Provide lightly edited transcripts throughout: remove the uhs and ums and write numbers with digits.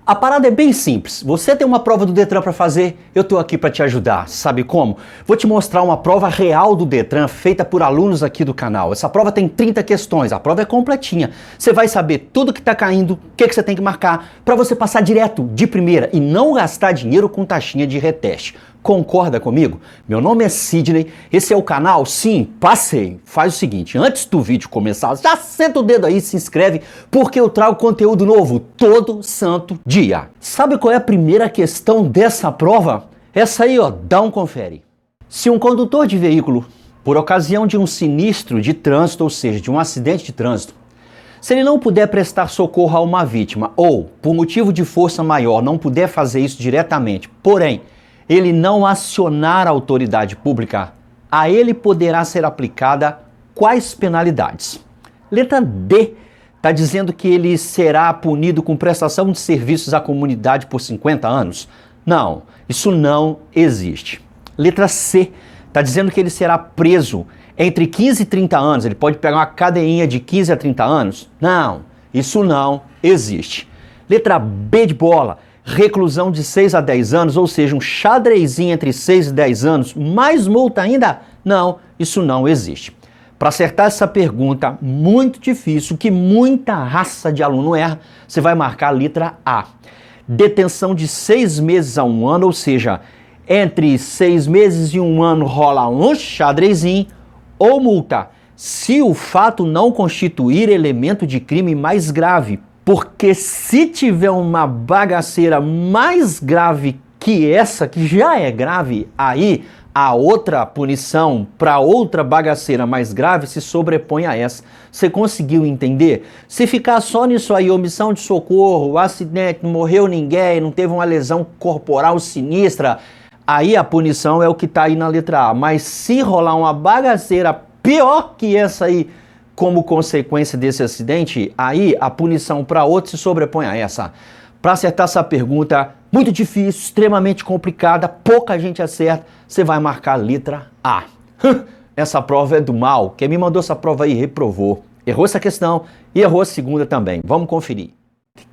A parada é bem simples. Você tem uma prova do Detran para fazer, eu tô aqui para te ajudar. Sabe como? Vou te mostrar uma prova real do Detran feita por alunos aqui do canal. Essa prova tem 30 questões, a prova é completinha. Você vai saber tudo que tá caindo, o que você tem que marcar, para você passar direto de primeira e não gastar dinheiro com taxinha de reteste. Concorda comigo? Meu nome é Sidney, esse é o canal Sim, Passei. Faz o seguinte, antes do vídeo começar, já senta o dedo aí e se inscreve, porque eu trago conteúdo novo todo santo dia. Sabe qual é a primeira questão dessa prova? Essa aí, ó, dá um confere. Se um condutor de veículo, por ocasião de um sinistro de trânsito, ou seja, de um acidente de trânsito, se ele não puder prestar socorro a uma vítima, ou, por motivo de força maior, não puder fazer isso diretamente, porém, ele não acionar a autoridade pública, a ele poderá ser aplicada quais penalidades? Letra D está dizendo que ele será punido com prestação de serviços à comunidade por 50 anos? Não, isso não existe. Letra C está dizendo que ele será preso entre 15 e 30 anos, ele pode pegar uma cadeinha de 15 a 30 anos? Não, isso não existe. Letra B de bola. Reclusão de 6 a 10 anos, ou seja, um xadrezinho entre 6 e 10 anos, mais multa ainda? Não, isso não existe. Para acertar essa pergunta muito difícil, que muita raça de aluno erra, você vai marcar a letra A. Detenção de 6 meses a 1 ano, ou seja, entre 6 meses e 1 ano rola um xadrezinho, ou multa, se o fato não constituir elemento de crime mais grave. Porque se tiver uma bagaceira mais grave que essa, que já é grave, aí a outra punição para outra bagaceira mais grave se sobrepõe a essa. Você conseguiu entender? Se ficar só nisso aí, omissão de socorro, acidente, não morreu ninguém, não teve uma lesão corporal sinistra, aí a punição é o que está aí na letra A. Mas se rolar uma bagaceira pior que essa aí, como consequência desse acidente, aí a punição para outro se sobrepõe a essa. Para acertar essa pergunta, muito difícil, extremamente complicada, pouca gente acerta, você vai marcar a letra A. Essa prova é do mal. Quem me mandou essa prova aí reprovou. Errou essa questão e errou a segunda também. Vamos conferir.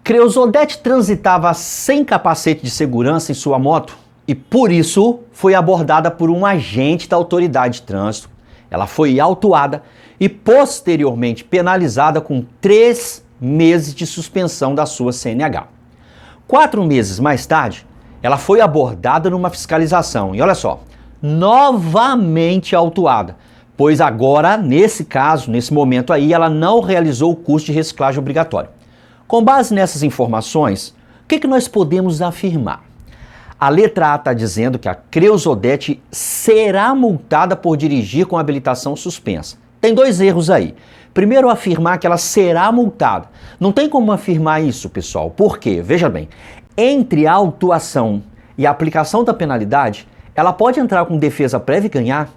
Creusodete transitava sem capacete de segurança em sua moto e, por isso, foi abordada por um agente da autoridade de trânsito. Ela foi autuada e posteriormente penalizada com 3 meses de suspensão da sua CNH. 4 meses mais tarde, ela foi abordada numa fiscalização e olha só, novamente autuada, pois agora, nesse caso, nesse momento aí, ela não realizou o curso de reciclagem obrigatório. Com base nessas informações, o que nós podemos afirmar? A letra A está dizendo que a Creusodete será multada por dirigir com habilitação suspensa. Tem 2 erros aí. Primeiro, afirmar que ela será multada. Não tem como afirmar isso, pessoal. Por quê? Veja bem, entre a autuação e a aplicação da penalidade, ela pode entrar com defesa prévia e ganhar,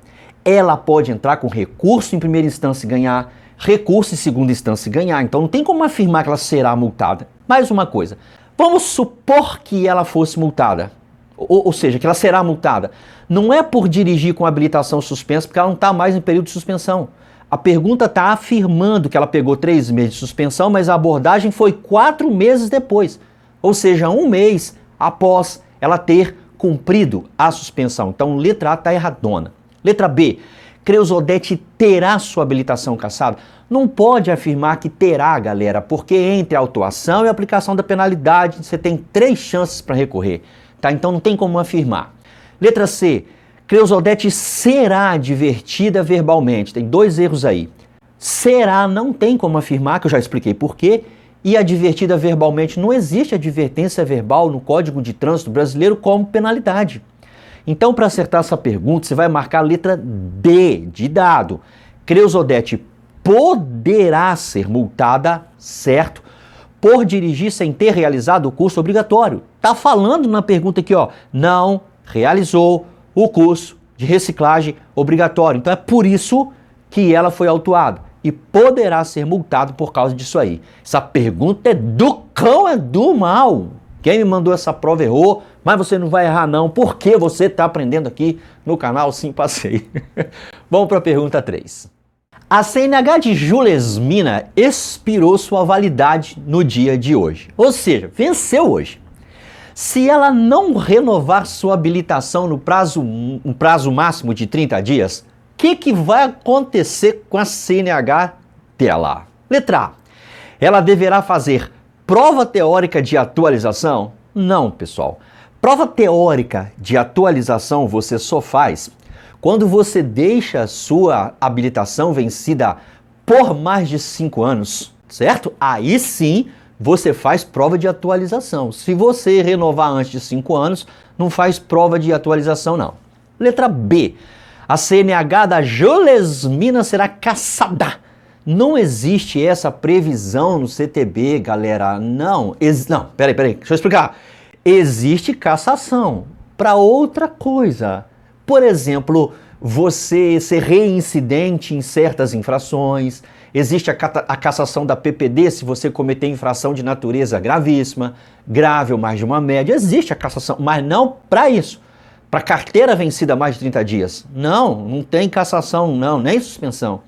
ela pode entrar com recurso em primeira instância e ganhar, recurso em segunda instância e ganhar. Então não tem como afirmar que ela será multada. Mais uma coisa, vamos supor que ela fosse multada. Ou seja, que ela será multada. Não é por dirigir com habilitação suspensa, porque ela não está mais em período de suspensão. A pergunta está afirmando que ela pegou 3 meses de suspensão, mas a abordagem foi 4 meses depois. Ou seja, 1 mês após ela ter cumprido a suspensão. Então, letra A está erradona. Letra B, Creusodete terá sua habilitação cassada? Não pode afirmar que terá, galera, porque entre a autuação e a aplicação da penalidade, você tem 3 chances para recorrer. Tá? Então não tem como afirmar. Letra C, Creusodete será advertida verbalmente. Tem 2 erros aí. Será, não tem como afirmar, que eu já expliquei por quê. E advertida verbalmente, não existe advertência verbal no Código de Trânsito Brasileiro como penalidade. Então, para acertar essa pergunta, você vai marcar a letra D de dado. Creusodete poderá ser multada, certo? Por dirigir sem ter realizado o curso obrigatório. Tá falando na pergunta aqui, ó, não realizou o curso de reciclagem obrigatório. Então é por isso que ela foi autuada e poderá ser multado por causa disso aí. Essa pergunta é do cão, é do mal. Quem me mandou essa prova errou, mas você não vai errar não, porque você está aprendendo aqui no canal Sim, Passei. Vamos para a pergunta 3. A CNH de Julesmina expirou sua validade no dia de hoje. Ou seja, venceu hoje. Se ela não renovar sua habilitação no prazo, um prazo máximo de 30 dias, o que vai acontecer com a CNH dela? Letra A. Ela deverá fazer prova teórica de atualização? Não, pessoal. Prova teórica de atualização você só faz quando você deixa a sua habilitação vencida por mais de 5 anos, certo? Aí sim você faz prova de atualização. Se você renovar antes de 5 anos, não faz prova de atualização não. Letra B. A CNH da Julesmina será cassada. Não existe essa previsão no CTB, galera. Não. Peraí. Deixa eu explicar. Existe cassação para outra coisa. Por exemplo, você ser reincidente em certas infrações. Existe a cassação da PPD se você cometer infração de natureza gravíssima, grave ou mais de uma média. Existe a cassação, mas não para isso. Para carteira vencida há mais de 30 dias. Não tem cassação, não, nem suspensão.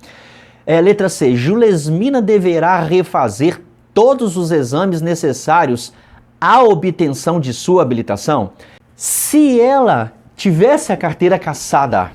Letra C. Julesmina deverá refazer todos os exames necessários à obtenção de sua habilitação. Se ela tivesse a carteira cassada,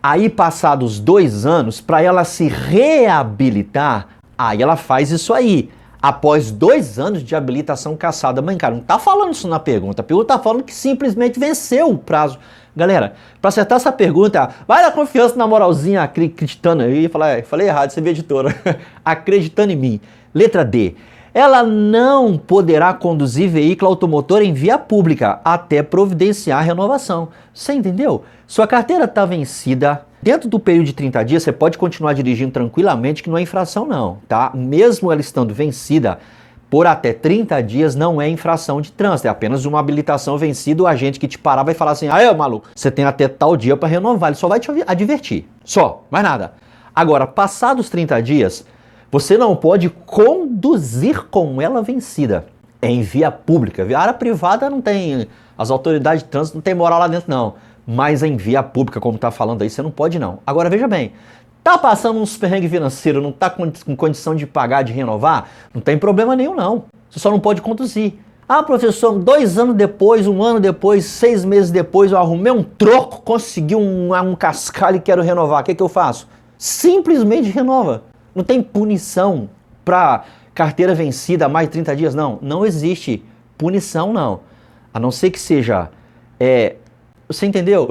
aí passados 2 anos, para ela se reabilitar, aí ela faz isso aí. Após 2 anos de habilitação cassada. Mas, cara, não tá falando isso na pergunta. A pergunta tá falando que simplesmente venceu o prazo. Galera, para acertar essa pergunta, vai na confiança, na moralzinha, acreditando. Eu ia falar, falei errado, você é editora. Acreditando em mim. Letra D. Ela não poderá conduzir veículo automotor em via pública até providenciar a renovação. Você entendeu? Sua carteira está vencida. Dentro do período de 30 dias, você pode continuar dirigindo tranquilamente, que não é infração não, tá? Mesmo ela estando vencida por até 30 dias, não é infração de trânsito, é apenas uma habilitação vencida. O agente que te parar vai falar assim, maluco, você tem até tal dia para renovar, ele só vai te advertir, só, mais nada. Agora, passados 30 dias, você não pode conduzir com ela vencida em via pública. Via área privada não tem, as autoridades de trânsito não tem moral lá dentro não. Mas em via pública, como tá falando aí, você não pode não. Agora veja bem, tá passando uns perrengue financeiro, não tá com condição de pagar, de renovar, não tem problema nenhum não. Você só não pode conduzir. Ah, professor, 2 anos depois, 1 ano depois, 6 meses depois, eu arrumei um troco, consegui um cascalho e quero renovar. O que eu faço? Simplesmente renova. Não tem punição para carteira vencida há mais de 30 dias, não. Não existe punição, não. A não ser que seja... Você entendeu?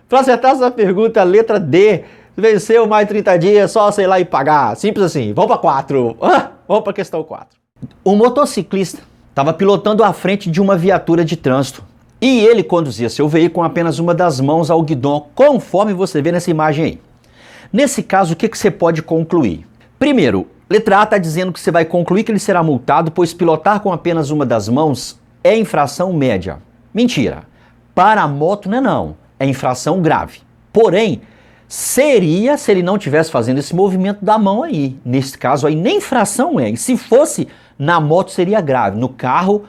Para acertar essa pergunta, letra D, venceu mais de 30 dias, só sei lá e pagar. Simples assim. Vamos para 4. Vamos para a questão 4. Um motociclista estava pilotando à frente de uma viatura de trânsito e ele conduzia seu veículo com apenas uma das mãos ao guidão, conforme você vê nessa imagem aí. Nesse caso, o que você pode concluir? Primeiro, letra A está dizendo que você vai concluir que ele será multado, pois pilotar com apenas uma das mãos é infração média. Mentira. Para a moto não. É infração grave. Porém, seria se ele não estivesse fazendo esse movimento da mão aí. Nesse caso aí, nem infração é. E se fosse na moto, seria grave. No carro,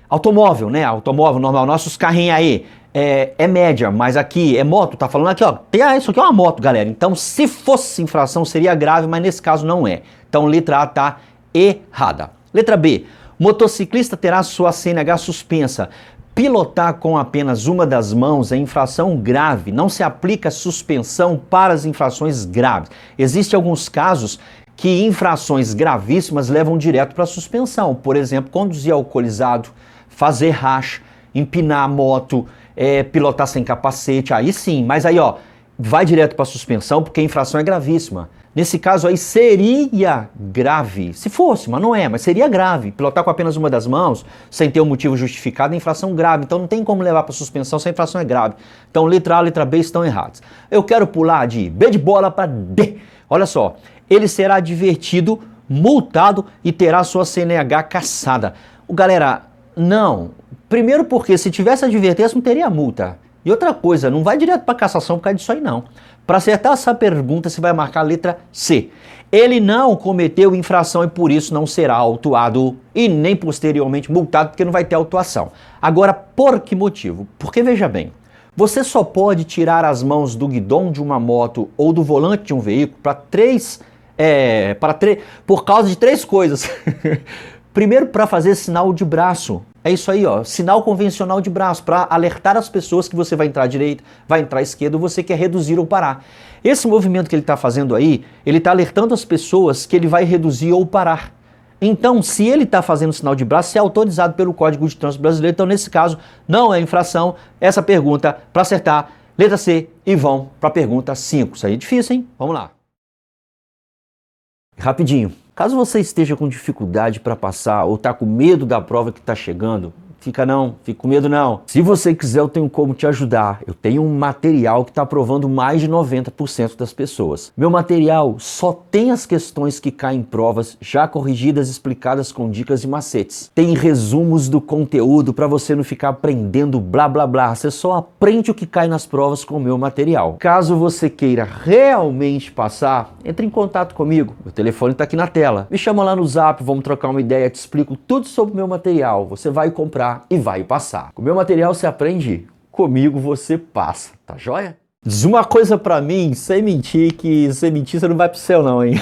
automóvel, né? Automóvel normal. Nossos carrinhos aí é média, mas aqui é moto. Tá falando aqui, ó. Isso aqui é uma moto, galera. Então, se fosse infração, seria grave, mas nesse caso não é. Então, letra A tá errada. Letra B. Motociclista terá sua CNH suspensa. Pilotar com apenas uma das mãos é infração grave. Não se aplica suspensão para as infrações graves. Existem alguns casos que infrações gravíssimas levam direto para suspensão. Por exemplo, conduzir alcoolizado, fazer racha, empinar a moto, pilotar sem capacete. Aí sim, mas aí vai direto para suspensão porque a infração é gravíssima. Nesse caso aí seria grave, se fosse, mas não é, mas seria grave. Pilotar com apenas uma das mãos, sem ter um motivo justificado, é infração grave. Então não tem como levar para suspensão se a infração é grave. Então letra A e letra B estão erradas. Eu quero pular de B de bola para D. Olha só, ele será advertido, multado e terá sua CNH cassada. Galera, não. Primeiro porque se tivesse advertência não teria multa. E outra coisa, não vai direto para cassação por causa disso aí não. Para acertar essa pergunta, você vai marcar a letra C. Ele não cometeu infração e por isso não será autuado e nem posteriormente multado, porque não vai ter autuação. Agora, por que motivo? Porque, veja bem, você só pode tirar as mãos do guidão de uma moto ou do volante de um veículo para 3 por causa de 3 coisas. Primeiro, para fazer sinal de braço. É isso aí, ó, sinal convencional de braço, para alertar as pessoas que você vai entrar à direita, vai entrar à esquerda, ou você quer reduzir ou parar. Esse movimento que ele está fazendo aí, ele está alertando as pessoas que ele vai reduzir ou parar. Então, se ele está fazendo sinal de braço, é autorizado pelo Código de Trânsito Brasileiro. Então, nesse caso, não é infração. Essa pergunta, para acertar, letra C, e vão para a pergunta 5. Isso aí é difícil, hein? Vamos lá. Rapidinho. Caso você esteja com dificuldade para passar ou está com medo da prova que está chegando, fica com medo não. Se você quiser, eu tenho como te ajudar. Eu tenho um material que está aprovando mais de 90% das pessoas. Meu material só tem as questões que caem em provas já corrigidas, explicadas com dicas e macetes. Tem resumos do conteúdo para você não ficar aprendendo blá blá blá. Você só aprende o que cai nas provas com o meu material. Caso você queira realmente passar, entre em contato comigo. Meu telefone está aqui na tela. Me chama lá no Zap, vamos trocar uma ideia, te explico tudo sobre o meu material. Você vai comprar e vai passar. Com o meu material você aprende, comigo você passa, tá joia? Diz uma coisa pra mim, sem mentir, que sem mentir você não vai pro céu não, hein?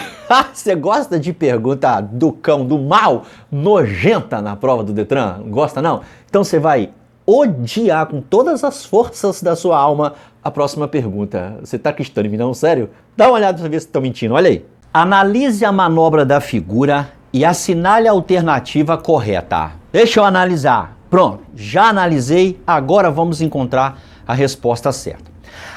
Você gosta de pergunta do cão, do mal, nojenta na prova do Detran? Não gosta não? Então você vai odiar com todas as forças da sua alma a próxima pergunta. Você tá acreditando em mim não? Sério? Dá uma olhada pra ver se estão mentindo, olha aí. Analise a manobra da figura e assinale a alternativa correta. Deixa eu analisar. Pronto, já analisei, agora vamos encontrar a resposta certa.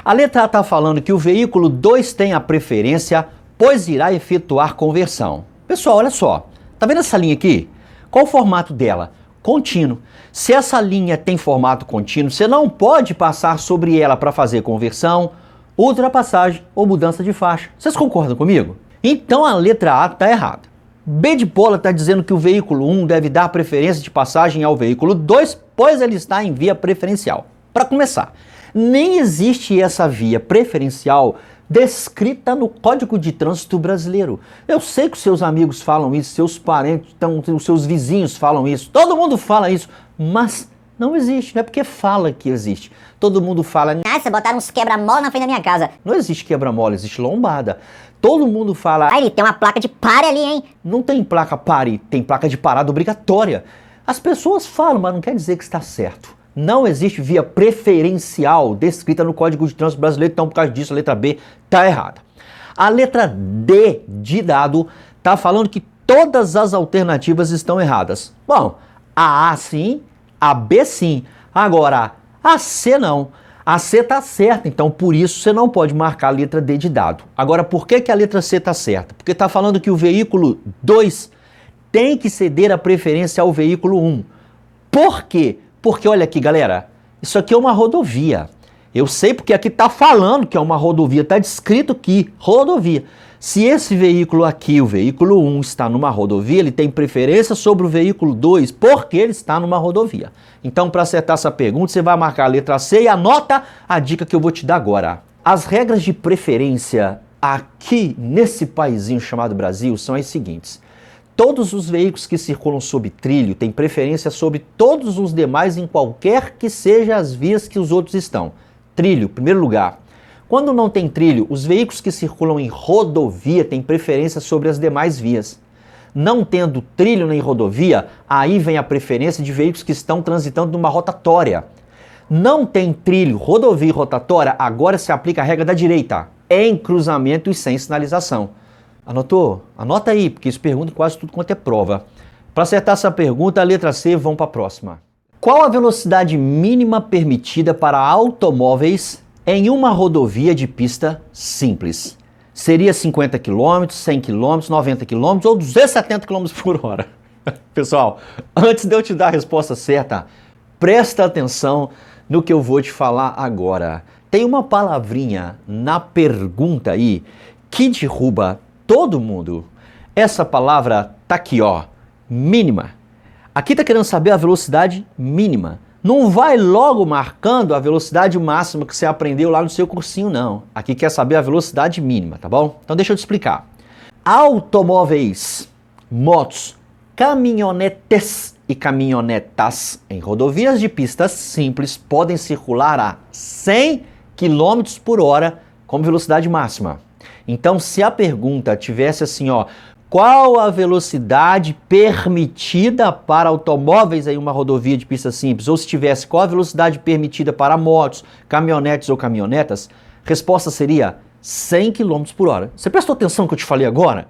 A letra A está falando que o veículo 2 tem a preferência, pois irá efetuar conversão. Pessoal, olha só, tá vendo essa linha aqui? Qual o formato dela? Contínuo. Se essa linha tem formato contínuo, você não pode passar sobre ela para fazer conversão, ultrapassagem ou mudança de faixa. Vocês concordam comigo? Então a letra A está errada. B de bola está dizendo que o veículo 1 deve dar preferência de passagem ao veículo 2, pois ele está em via preferencial. Para começar, nem existe essa via preferencial descrita no Código de Trânsito Brasileiro. Eu sei que os seus amigos falam isso, seus parentes, os seus vizinhos falam isso, todo mundo fala isso, mas não existe, não é porque fala que existe. Todo mundo fala, nossa, botaram uns quebra-mola na frente da minha casa. Não existe quebra-mola, existe lombada. Todo mundo fala, Ah, ele tem uma placa de pare ali, hein? Não tem placa pare, tem placa de parada obrigatória. As pessoas falam, mas não quer dizer que está certo. Não existe via preferencial descrita no Código de Trânsito Brasileiro, então por causa disso a letra B está errada. A letra D de dado está falando que todas as alternativas estão erradas. Bom, a A sim, a B sim, agora a C não. A C está certa, então por isso você não pode marcar a letra D de dado. Agora, por que a letra C está certa? Porque está falando que o veículo 2 tem que ceder a preferência ao veículo 1. Por quê? Porque olha aqui, galera, isso aqui é uma rodovia. Eu sei porque aqui está falando que é uma rodovia, está descrito aqui, rodovia. Se esse veículo aqui, o veículo 1, está numa rodovia, ele tem preferência sobre o veículo 2, porque ele está numa rodovia. Então, para acertar essa pergunta, você vai marcar a letra C e anota a dica que eu vou te dar agora. As regras de preferência aqui nesse paísinho chamado Brasil são as seguintes. Todos os veículos que circulam sob trilho têm preferência sobre todos os demais em qualquer que seja as vias que os outros estão. Trilho, primeiro lugar. Quando não tem trilho, os veículos que circulam em rodovia têm preferência sobre as demais vias. Não tendo trilho nem rodovia, aí vem a preferência de veículos que estão transitando numa rotatória. Não tem trilho, rodovia e rotatória, agora se aplica a regra da direita, em cruzamento e sem sinalização. Anotou? Anota aí, porque isso pergunta em quase tudo quanto é prova. Para acertar essa pergunta, a letra C, vamos para a próxima. Qual a velocidade mínima permitida para automóveis em uma rodovia de pista simples? Seria 50 km, 100 km, 90 km ou 270 km por hora? Pessoal, antes de eu te dar a resposta certa, presta atenção no que eu vou te falar agora. Tem uma palavrinha na pergunta aí que derruba todo mundo. Essa palavra tá aqui, ó, mínima. Aqui tá querendo saber a velocidade mínima. Não vai logo marcando a velocidade máxima que você aprendeu lá no seu cursinho, não. Aqui quer saber a velocidade mínima, tá bom? Então deixa eu te explicar. Automóveis, motos, caminhonetes e caminhonetas em rodovias de pistas simples podem circular a 100 km por hora como velocidade máxima. Então, se a pergunta tivesse assim, ó, qual a velocidade permitida para automóveis em uma rodovia de pista simples? Ou se tivesse, qual a velocidade permitida para motos, caminhonetes ou caminhonetas? Resposta seria 100 km por hora. Você prestou atenção no que eu te falei agora?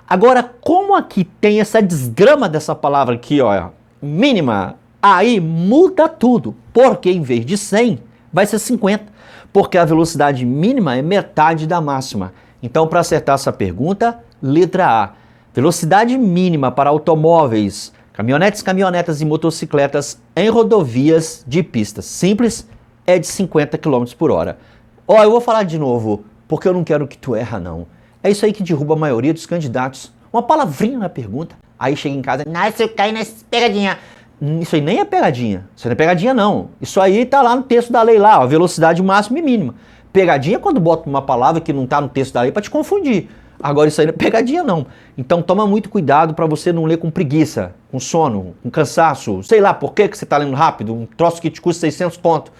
Agora, como aqui tem essa desgrama dessa palavra aqui, ó, mínima, aí muda tudo. Porque em vez de 100, vai ser 50. Porque a velocidade mínima é metade da máxima. Então, para acertar essa pergunta, letra A. Velocidade mínima para automóveis, caminhonetes, caminhonetas e motocicletas em rodovias de pistas simples é de 50 km por hora. Ó, eu vou falar de novo, porque eu não quero que tu erra, não. É isso aí que derruba a maioria dos candidatos. Uma palavrinha na pergunta. Aí chega em casa, nossa, eu caí nessa pegadinha. Isso aí nem é pegadinha. Isso não é pegadinha, não. Isso aí tá lá no texto da lei, lá, ó, velocidade máxima e mínima. Pegadinha é quando bota uma palavra que não tá no texto da lei para te confundir. Agora isso aí não é pegadinha, não. Então toma muito cuidado para você não ler com preguiça, com sono, com cansaço. Sei lá por que você tá lendo rápido, um troço que te custa 600 conto.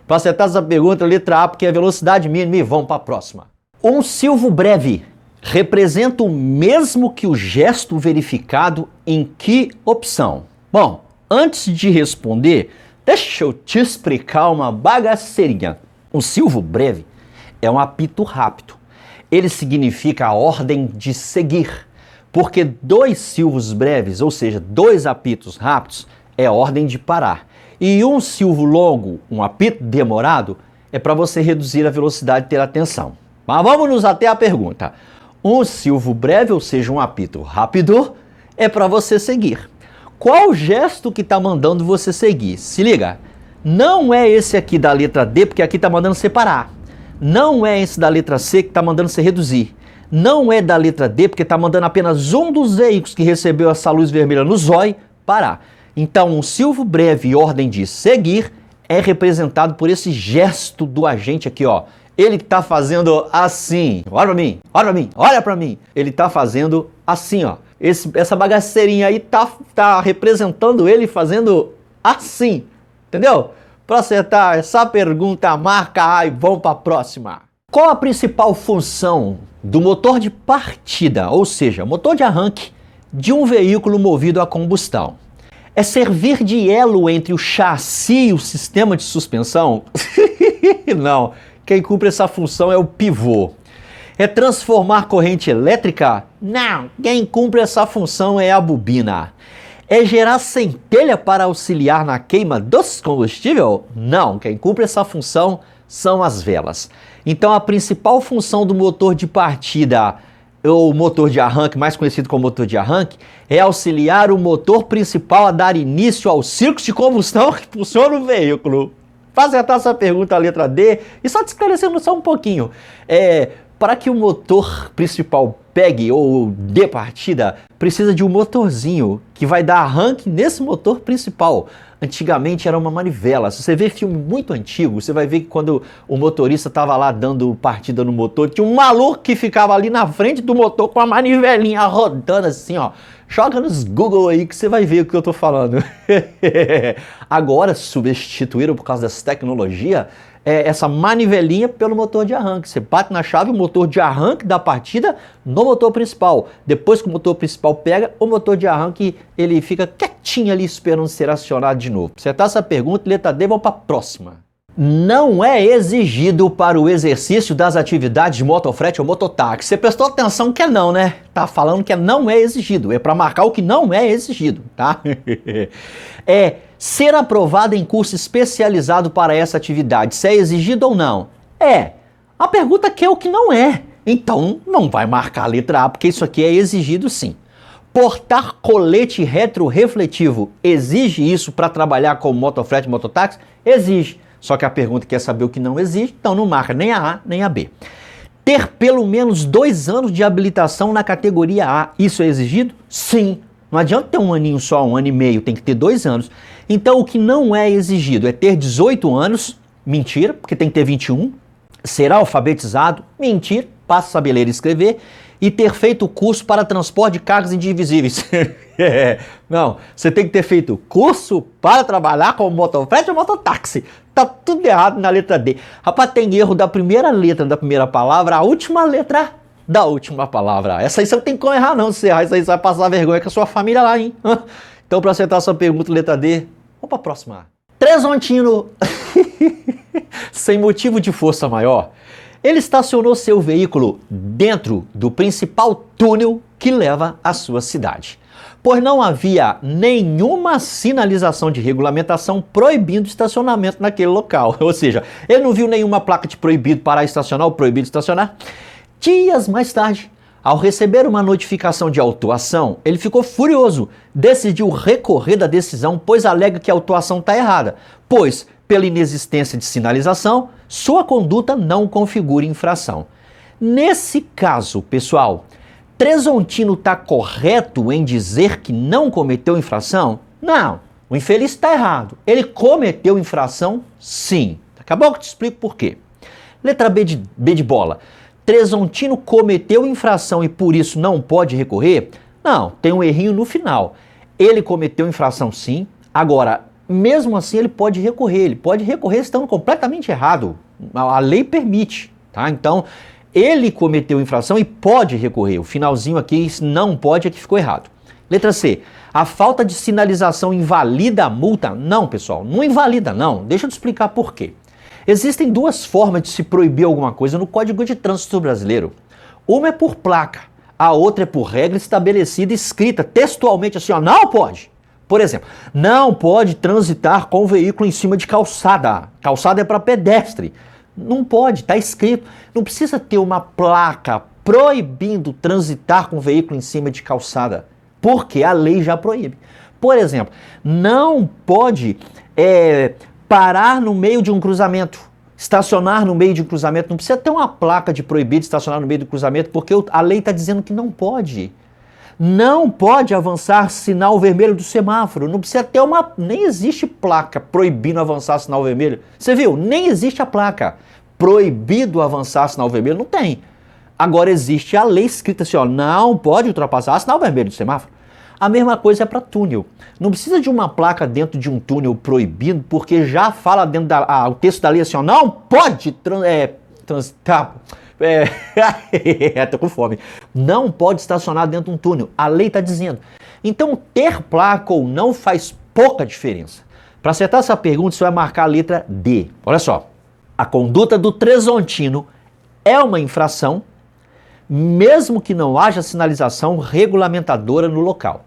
Para acertar essa pergunta, letra A, porque é velocidade mínima, e vamos para a próxima. Um silvo breve representa o mesmo que o gesto verificado em que opção? Bom, antes de responder, deixa eu te explicar uma bagaceirinha. Um silvo breve é um apito rápido. Ele significa a ordem de seguir, porque 2 silvos breves, ou seja, 2 apitos rápidos, é a ordem de parar. E um silvo longo, um apito demorado, é para você reduzir a velocidade e ter atenção. Mas vamos até a pergunta. Um silvo breve, ou seja, um apito rápido, é para você seguir. Qual o gesto que está mandando você seguir? Se liga, não é esse aqui da letra D, porque aqui está mandando você parar. Não é esse da letra C que está mandando você reduzir. Não é da letra D, porque está mandando apenas um dos veículos que recebeu essa luz vermelha no zóio parar. Então, um silvo breve e ordem de seguir é representado por esse gesto do agente aqui, ó. Ele que está fazendo assim, olha para mim, olha para mim, olha para mim. Ele está fazendo assim, ó. Essa bagaceirinha aí tá representando ele fazendo assim, entendeu? Para acertar essa pergunta, marca A e vamos para a próxima. Qual a principal função do motor de partida, ou seja, motor de arranque de um veículo movido a combustão? É servir de elo entre o chassi e o sistema de suspensão? Não. Quem cumpre essa função é o pivô. É transformar corrente elétrica? Não. Quem cumpre essa função é a bobina. É gerar centelha para auxiliar na queima dos combustíveis? Não. Quem cumpre essa função são as velas. Então a principal função do motor de partida, ou motor de arranque, mais conhecido como motor de arranque, é auxiliar o motor principal a dar início aos círculos de combustão que funcionam o veículo. Para acertar essa pergunta, a letra D, e só te esclarecendo só um pouquinho, para que o motor principal pegue ou dê partida, precisa de um motorzinho que vai dar arranque nesse motor principal. Antigamente era uma manivela. Se você vê filme muito antigo, você vai ver que quando o motorista estava lá dando partida no motor, tinha um maluco que ficava ali na frente do motor com a manivelinha rodando assim, ó. Joga nos Google aí que você vai ver o que eu tô falando. Agora substituíram, por causa dessa tecnologia, essa manivelinha pelo motor de arranque. Você bate na chave, o motor de arranque dá partida no motor principal. Depois que o motor principal pega, o motor de arranque ele fica quietinho ali esperando ser acionado de novo. Você tá essa pergunta, letra D, vamos para a próxima. Não é exigido para o exercício das atividades de motofrete ou mototáxi. Você prestou atenção que é não, né? Tá falando que não é exigido. É para marcar o que não é exigido, tá? É ser aprovado em curso especializado para essa atividade. Se é exigido ou não? É. A pergunta aqui é o que não é. Então não vai marcar a letra A, porque isso aqui é exigido sim. Portar colete retrorefletivo exige isso para trabalhar como motofrete e mototáxi? Exige. Só que a pergunta quer saber o que não exige, então não marca nem a A nem a B. Ter pelo menos 2 anos de habilitação na categoria A, isso é exigido? Sim. Não adianta ter um aninho só, 1 ano e meio, tem que ter 2 anos. Então o que não é exigido é ter 18 anos, mentira, porque tem que ter 21. Ser alfabetizado, mentira, passa a saber ler e escrever. e ter feito curso para transporte de cargas indivisíveis. Não, você tem que ter feito curso para trabalhar como motofrete ou mototáxi. Tá tudo errado na letra D. Rapaz, tem erro da primeira letra da primeira palavra, a última letra da última palavra. Essa aí você não tem como errar não, se errar isso aí você vai passar vergonha com a sua família lá, hein? Então, para acertar a sua pergunta, letra D, vamos para a próxima. Trezontino, sem motivo de força maior, ele estacionou seu veículo dentro do principal túnel que leva à sua cidade, pois não havia nenhuma sinalização de regulamentação proibindo estacionamento naquele local. Ou seja, ele não viu nenhuma placa de proibido parar estacionar ou proibido estacionar. Dias mais tarde, ao receber uma notificação de autuação, ele ficou furioso, decidiu recorrer da decisão, pois alega que a autuação está errada, pois, pela inexistência de sinalização, sua conduta não configura infração. Nesse caso, pessoal, Trezontino está correto em dizer que não cometeu infração? Não, o infeliz está errado. Ele cometeu infração, sim. Daqui a pouco eu te explico por quê. Letra B de bola. Trezontino cometeu infração e por isso não pode recorrer? Não, tem um errinho no final. Ele cometeu infração sim, agora, mesmo assim ele pode recorrer estando completamente errado. A lei permite, tá? Então, ele cometeu infração e pode recorrer. O finalzinho aqui, não pode, é que ficou errado. Letra C. A falta de sinalização invalida a multa? Não, pessoal, não invalida não. Deixa eu te explicar por quê. Existem duas formas de se proibir alguma coisa no Código de Trânsito Brasileiro. Uma é por placa, a outra é por regra estabelecida, escrita textualmente assim, ó, não pode. Por exemplo, não pode transitar com o veículo em cima de calçada. Calçada é para pedestre. Não pode, está escrito. Não precisa ter uma placa proibindo transitar com o veículo em cima de calçada, porque a lei já proíbe. Por exemplo, não pode parar no meio de um cruzamento, estacionar no meio de um cruzamento. Não precisa ter uma placa de proibido estacionar no meio do cruzamento, porque a lei está dizendo que não pode. Não pode avançar sinal vermelho do semáforo. Não precisa ter nem existe placa proibindo avançar sinal vermelho. Você viu? Nem existe a placa proibido avançar sinal vermelho. Não tem. Agora existe a lei escrita assim, ó, não pode ultrapassar sinal vermelho do semáforo. A mesma coisa é para túnel. Não precisa de uma placa dentro de um túnel proibido, porque já fala dentro o texto da lei assim, ó, não pode transitar. Tô com fome. Não pode estacionar dentro de um túnel. A lei está dizendo. Então, ter placa ou não faz pouca diferença. Para acertar essa pergunta, você vai marcar a letra D. Olha só. A conduta do Trezontino é uma infração, mesmo que não haja sinalização regulamentadora no local.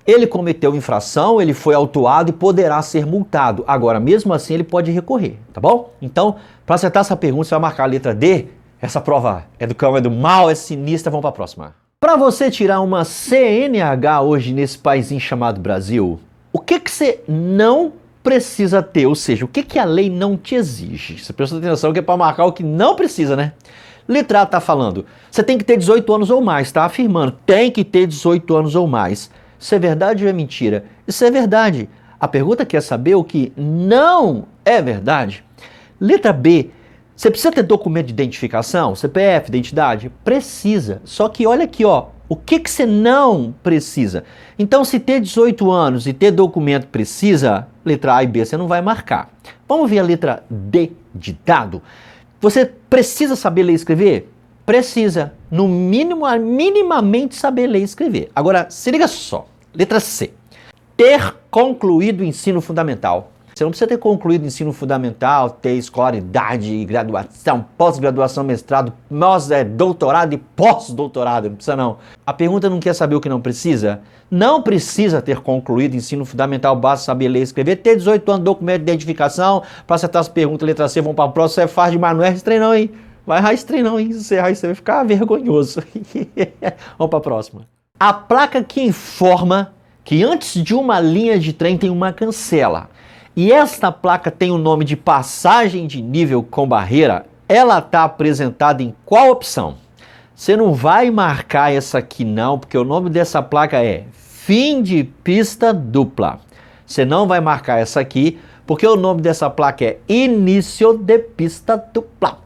Ele cometeu infração, ele foi autuado e poderá ser multado. Agora, mesmo assim, ele pode recorrer, tá bom? Então, para acertar essa pergunta, você vai marcar a letra D. Essa prova é do cão, é do mal, é sinistra. Vamos para a próxima. Para você tirar uma CNH hoje nesse paísinho chamado Brasil, o que você não precisa ter? Ou seja, o que a lei não te exige? Você presta atenção que é para marcar o que não precisa, né? Letra A está falando, você tem que ter 18 anos ou mais, está afirmando, tem que ter 18 anos ou mais. Isso é verdade ou é mentira? Isso é verdade. A pergunta quer saber o que não é verdade. Letra B, você precisa ter documento de identificação, CPF, identidade? Precisa. Só que olha aqui, ó, o que você não precisa? Então, se ter 18 anos e ter documento precisa, letra A e B você não vai marcar. Vamos ver a letra D de dado. Você precisa saber ler e escrever? Precisa. No mínimo, minimamente saber ler e escrever. Agora, se liga só. Letra C. Ter concluído o ensino fundamental. Você não precisa ter concluído o ensino fundamental, ter escolaridade, graduação, pós-graduação, mestrado, doutorado e pós-doutorado. Não precisa não. A pergunta não quer saber o que não precisa? Não precisa ter concluído o ensino fundamental, basta saber ler e escrever, ter 18 anos, documento de identificação. Para acertar as perguntas, letra C, vamos para a próxima. Você é fácil demais, não erra esse trem não, hein? Vai errar esse trem não, hein? Se você errar isso, você vai ficar vergonhoso. Vamos para a próxima. A placa que informa que antes de uma linha de trem tem uma cancela. E esta placa tem o nome de passagem de nível com barreira, ela está apresentada em qual opção? Você não vai marcar essa aqui não, porque o nome dessa placa é fim de pista dupla. Você não vai marcar essa aqui, porque o nome dessa placa é início de pista dupla.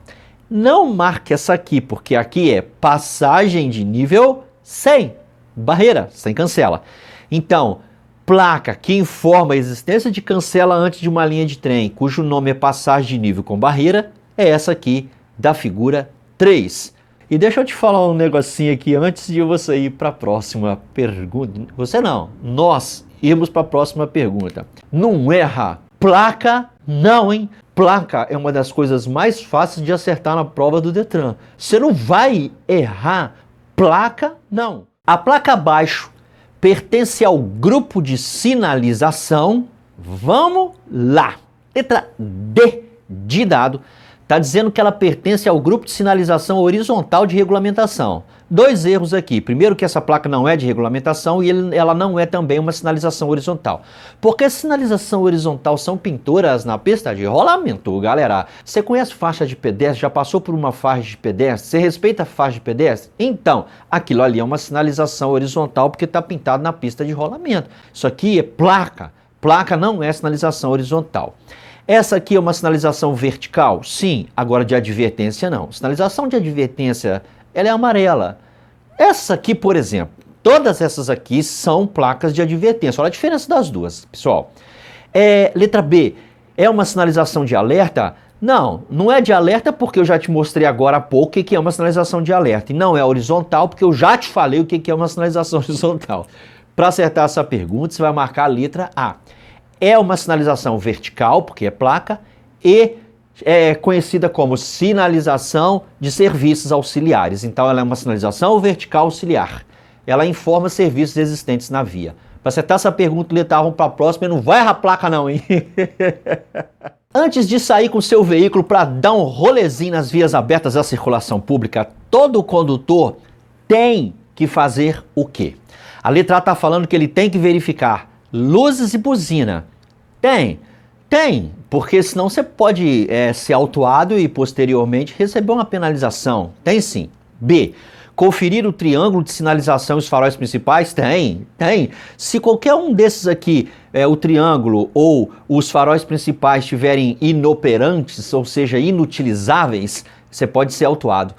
Não marque essa aqui, porque aqui é passagem de nível sem barreira, sem cancela. Então, placa que informa a existência de cancela antes de uma linha de trem, cujo nome é passagem de nível com barreira, é essa aqui da figura 3. E deixa eu te falar um negocinho aqui antes de você ir para a próxima pergunta. Você não, nós irmos para a próxima pergunta. Não erra. Placa, não, hein? Placa é uma das coisas mais fáceis de acertar na prova do Detran. Você não vai errar. Placa, não. A placa abaixo pertence ao grupo de sinalização. Vamos lá. Letra D de dado. Está dizendo que ela pertence ao grupo de sinalização horizontal de regulamentação. Dois erros aqui. Primeiro, que essa placa não é de regulamentação e ela não é também uma sinalização horizontal. Porque sinalização horizontal são pinturas na pista de rolamento, galera. Você conhece faixa de pedestre? Já passou por uma faixa de pedestre? Você respeita a faixa de pedestre? Então, aquilo ali é uma sinalização horizontal porque está pintado na pista de rolamento. Isso aqui é placa. Placa não é sinalização horizontal. Essa aqui é uma sinalização vertical? Sim, agora de advertência não. Sinalização de advertência, ela é amarela. Essa aqui, por exemplo, todas essas aqui são placas de advertência. Olha a diferença das duas, pessoal. Letra B, é uma sinalização de alerta? Não, não é de alerta porque eu já te mostrei agora há pouco o que é uma sinalização de alerta. E não é horizontal porque eu já te falei o que é uma sinalização horizontal. Para acertar essa pergunta, você vai marcar a letra A. É uma sinalização vertical, porque é placa, e é conhecida como sinalização de serviços auxiliares. Então, ela é uma sinalização vertical auxiliar. Ela informa serviços existentes na via. Para acertar essa pergunta, letra A, vamos para a próxima, e não vai errar a placa não, hein? Antes de sair com seu veículo para dar um rolezinho nas vias abertas à circulação pública, todo condutor tem que fazer o quê? A letra A está falando que ele tem que verificar luzes e buzina. Tem, porque senão você pode ser autuado e posteriormente receber uma penalização. Tem sim. B, conferir o triângulo de sinalização e os faróis principais? Tem. Se qualquer um desses aqui, o triângulo ou os faróis principais estiverem inoperantes, ou seja, inutilizáveis, você pode ser autuado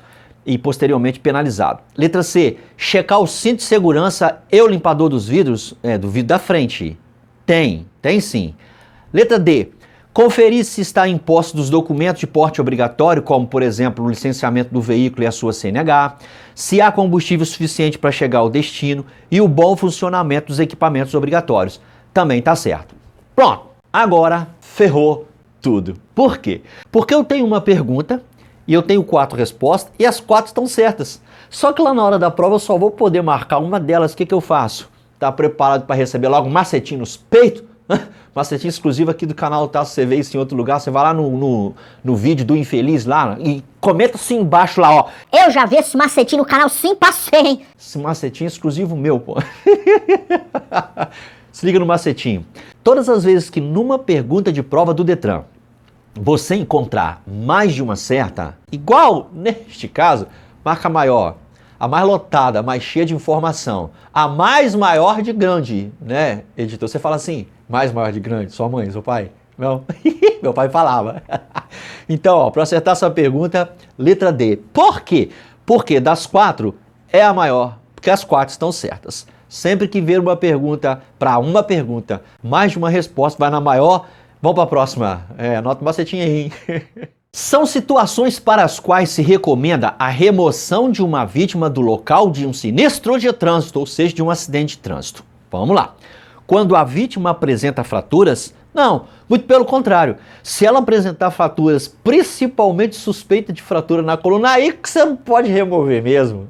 e posteriormente penalizado. Letra C, checar o cinto de segurança e o limpador dos vidros, do vidro da frente. Tem sim. Letra D, conferir se está em posse dos documentos de porte obrigatório, como por exemplo o licenciamento do veículo e a sua CNH, se há combustível suficiente para chegar ao destino e o bom funcionamento dos equipamentos obrigatórios. Também está certo. Pronto, agora ferrou tudo. Por quê? Porque eu tenho uma pergunta e eu tenho 4 respostas e as 4 estão certas. Só que lá na hora da prova eu só vou poder marcar uma delas. O que eu faço? Tá preparado para receber logo um macetinho nos peitos? Macetinho exclusivo aqui do canal, tá? Se você vê isso em outro lugar, você vai lá no vídeo do infeliz lá e comenta assim embaixo lá, ó. Eu já vi esse macetinho no canal, sim, passei, hein? Esse macetinho é exclusivo meu, pô. Se liga no macetinho. Todas as vezes que numa pergunta de prova do Detran você encontrar mais de uma certa, igual neste caso, marca maior. A mais lotada, a mais cheia de informação, a mais maior de grande, né, editor? Você fala assim, mais maior de grande, sua mãe, seu pai? Não, meu pai falava. Então, para acertar essa pergunta, letra D. Por quê? Porque das 4 é a maior, porque as 4 estão certas. Sempre que ver uma pergunta, para uma pergunta, mais de uma resposta, vai na maior. Vamos para a próxima. Anota o macetinho aí, hein? São situações para as quais se recomenda a remoção de uma vítima do local de um sinistro de trânsito, ou seja, de um acidente de trânsito. Vamos lá. Quando a vítima apresenta fraturas? Não, muito pelo contrário. Se ela apresentar fraturas, principalmente suspeita de fratura na coluna, aí que você não pode remover mesmo.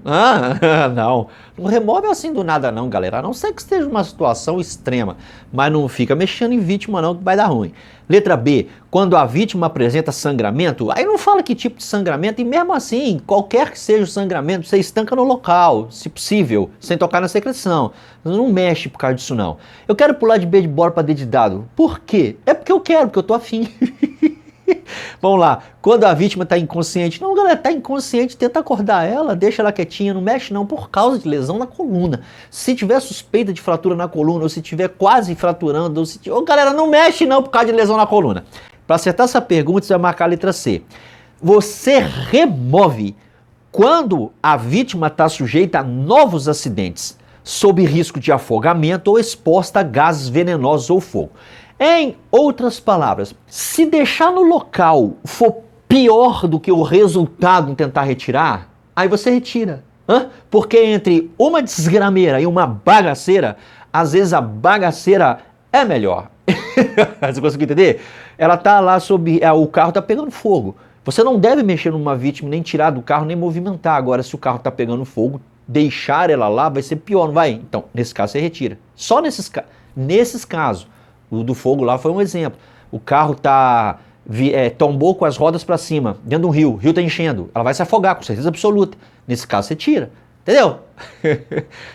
Não remove assim do nada não, galera. A não ser que esteja uma situação extrema. Mas não fica mexendo em vítima não, que vai dar ruim. Letra B, quando a vítima apresenta sangramento, aí não fala que tipo de sangramento, e mesmo assim, qualquer que seja o sangramento, você estanca no local, se possível, sem tocar na secreção. Não mexe por causa disso não. Eu quero pular de B de bola para D de dado. Por quê? É porque eu quero, porque eu tô afim. Vamos lá, quando a vítima está inconsciente, não galera, está inconsciente, tenta acordar ela, deixa ela quietinha, não mexe não, por causa de lesão na coluna. Se tiver suspeita de fratura na coluna, ou se tiver quase fraturando, ou se tiver... galera, não mexe não por causa de lesão na coluna. Para acertar essa pergunta, você vai marcar a letra C. você remove quando a vítima está sujeita a novos acidentes, sob risco de afogamento ou exposta a gases venenosos ou fogo. Em outras palavras, se deixar no local for pior do que o resultado em tentar retirar, aí você retira. Porque entre uma desgrameira e uma bagaceira, às vezes a bagaceira é melhor. Você conseguiu entender? Ela tá lá o carro tá pegando fogo. Você não deve mexer numa vítima, nem tirar do carro, nem movimentar. Agora, se o carro tá pegando fogo, deixar ela lá vai ser pior, não vai? Então, nesse caso, você retira. Só nesses casos. O do fogo lá foi um exemplo. O carro tombou com as rodas para cima, dentro de um rio. O rio tá enchendo. Ela vai se afogar, com certeza absoluta. Nesse caso, você tira. Entendeu?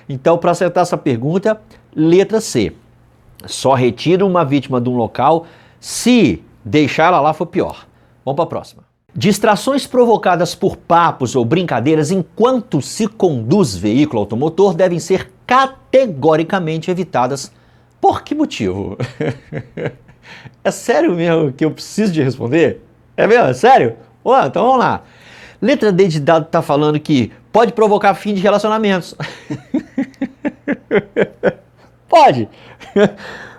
Então, para acertar essa pergunta, letra C. Só retira uma vítima de um local se deixar ela lá for pior. Vamos para a próxima. Distrações provocadas por papos ou brincadeiras enquanto se conduz veículo automotor devem ser categoricamente evitadas. Por que motivo? É sério mesmo que eu preciso de responder? É mesmo? É sério? Então vamos lá. Letra D de dado está falando que pode provocar fim de relacionamentos. Pode.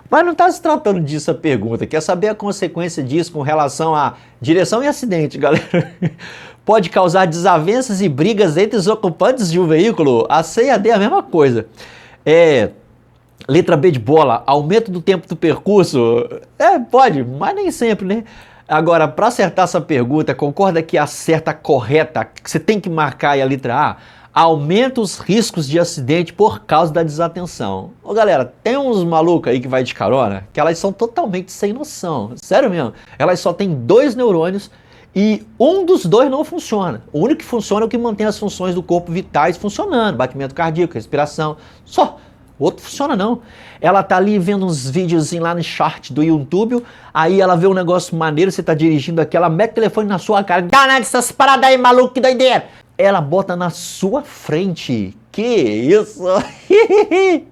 Mas não está se tratando disso a pergunta. Quer saber a consequência disso com relação a direção e acidente, galera? Pode causar desavenças e brigas entre os ocupantes de um veículo. A C e a D é a mesma coisa. Letra B de bola, aumento do tempo do percurso. Pode, mas nem sempre, né? Agora, para acertar essa pergunta, concorda que a certa correta, que você tem que marcar aí a letra A, aumenta os riscos de acidente por causa da desatenção. Galera, tem uns malucos aí que vai de carona, que elas são totalmente sem noção. Sério mesmo. Elas só têm 2 neurônios e um dos 2 não funciona. O único que funciona é o que mantém as funções do corpo vitais funcionando. Batimento cardíaco, respiração, só. O outro funciona não. Ela tá ali vendo uns vídeos lá no short do YouTube, aí ela vê um negócio maneiro, você tá dirigindo aqui, ela mete o telefone na sua cara, dá essas paradas aí, maluco, que doideira! Ela bota na sua frente. Que isso?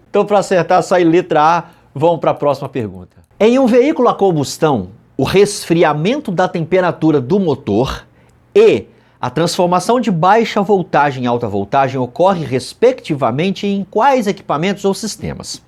Então, para acertar essa aí, letra A, vamos para a próxima pergunta. Em um veículo a combustão, o resfriamento da temperatura do motor e a transformação de baixa voltagem em alta voltagem ocorre respectivamente em quais equipamentos ou sistemas?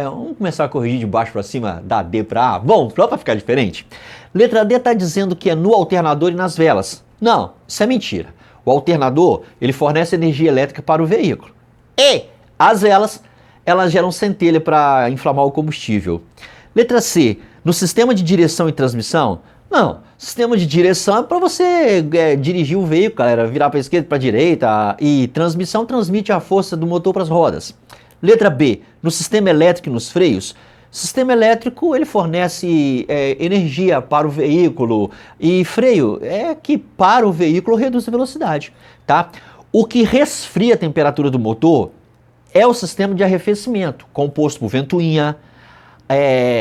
Vamos começar a corrigir de baixo para cima, da D para A. Bom, só para ficar diferente. Letra D está dizendo que é no alternador e nas velas. Não, isso é mentira. O alternador, ele fornece energia elétrica para o veículo. E as velas, elas geram centelha para inflamar o combustível. Letra C, no sistema de direção e transmissão? Não, sistema de direção é para você dirigir o veículo, galera, virar para a esquerda, para a direita, e transmissão transmite a força do motor para as rodas. Letra B, no sistema elétrico e nos freios? O sistema elétrico, ele fornece energia para o veículo, e freio é que para o veículo reduz a velocidade, tá? O que resfria a temperatura do motor é o sistema de arrefecimento, composto por ventoinha,